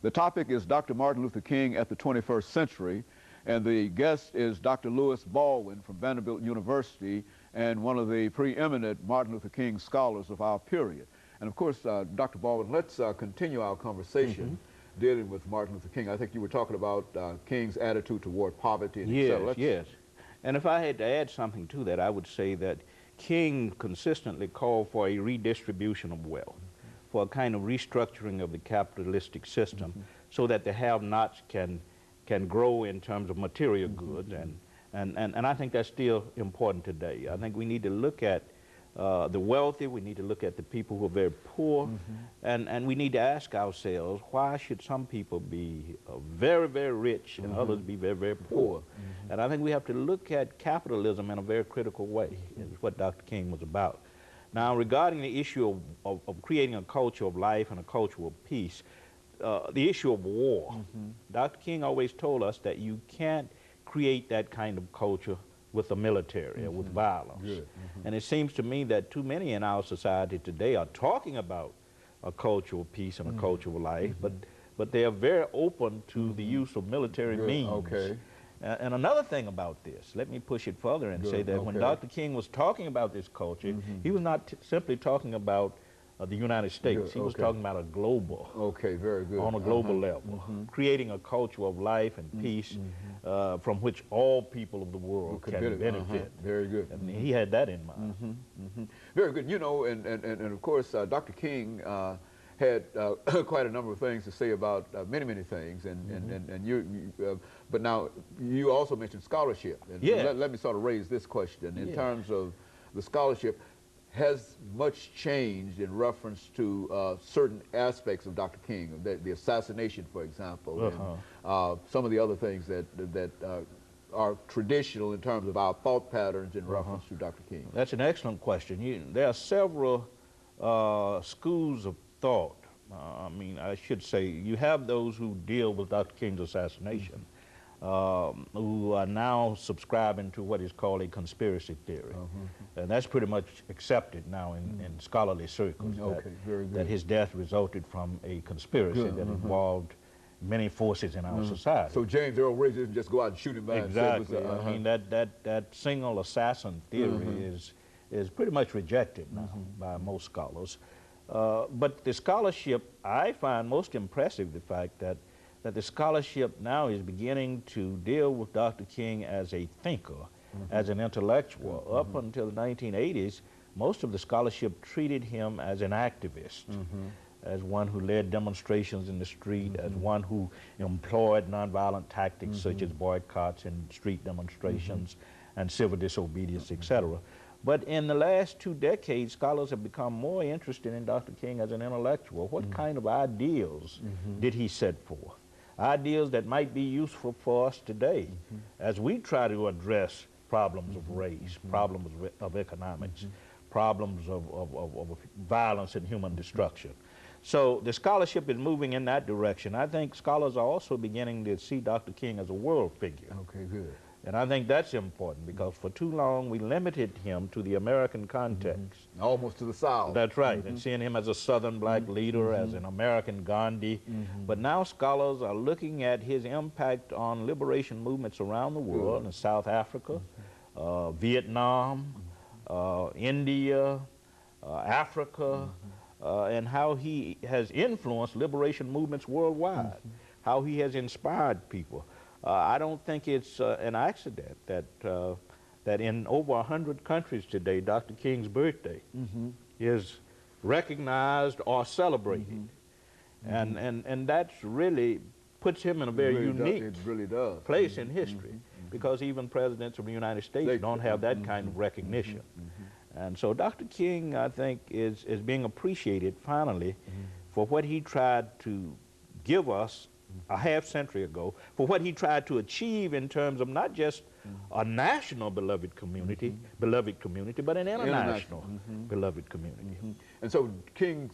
The topic is Dr. Martin Luther King at the 21st Century, and the guest is Dr. LBaldwin from Vanderbilt University and one of the preeminent Martin Luther King scholars of our period. And of course, Dr. Baldwin, let's continue our conversation dealing with Martin Luther King. I think you were talking about King's attitude toward poverty and yes, yes. And if I had to add something to that, I would say that King consistently called for a redistribution of wealth, for a kind of restructuring of the capitalistic system so that the have-nots can grow in terms of material goods. And I think that's still important today. I think we need to look at the wealthy, we need to look at the people who are very poor, and we need to ask ourselves, why should some people be very, very rich and others be very, very poor? And I think we have to look at capitalism in a very critical way, is what Dr. King was about. Now, regarding the issue of creating a culture of life and a culture of peace, the issue of war, Dr. King always told us that you can't create that kind of culture with the military or with violence. And it seems to me that too many in our society today are talking about a culture of peace and a culture of life, but they are very open to the use of military means. And another thing about this, let me push it further and say that when Dr. King was talking about this culture, he was not simply talking about the United States. He was talking about a global, on a global level, creating a culture of life and peace from which all people of the world can benefit. Very good. And he had that in mind. Very good. You know, and of course, Dr. King had quite a number of things to say about many things, and but now you also mentioned scholarship. And let me sort of raise this question in terms of the scholarship. Has much changed in reference to certain aspects of Dr. King, the assassination, for example, and some of the other things that are traditional in terms of our thought patterns in reference to Dr. King? That's an excellent question. There are several schools of thought. I mean, I should say, you have those who deal with Dr. King's assassination, who are now subscribing to what is called a conspiracy theory. And that's pretty much accepted now in scholarly circles, that his death resulted from a conspiracy that involved many forces in our society. So James Earl Ray didn't just go out and shoot him by himself. Exactly. I mean, that single assassin theory is pretty much rejected now by most scholars. But the scholarship, I find most impressive the fact that the scholarship now is beginning to deal with Dr. King as a thinker, as an intellectual. Up until the 1980s, most of the scholarship treated him as an activist, as one who led demonstrations in the street, as one who employed nonviolent tactics such as boycotts and street demonstrations and civil disobedience, etc. But in the last 2 decades, scholars have become more interested in Dr. King as an intellectual. What kind of ideals did he set forth? Ideals that might be useful for us today as we try to address problems of race, problems of economics, problems of violence and human destruction. So the scholarship is moving in that direction. I think scholars are also beginning to see Dr. King as a world figure. And I think that's important because for too long we limited him to the American context. Almost to the South. That's right, and seeing him as a Southern black leader, as an American Gandhi. But now scholars are looking at his impact on liberation movements around the world, in South Africa, Vietnam, India, Africa, and how he has influenced liberation movements worldwide, how he has inspired people. I don't think it's an accident that in over 100 countries today, Dr. King's birthday is recognized or celebrated. And that's really puts him in a very unique place in history, because even presidents of the United States don't have that kind of recognition. And so Dr. King, I think, is being appreciated finally for what he tried to give us a half-century ago, for what he tried to achieve in terms of not just a national beloved community, but an international beloved community. And so King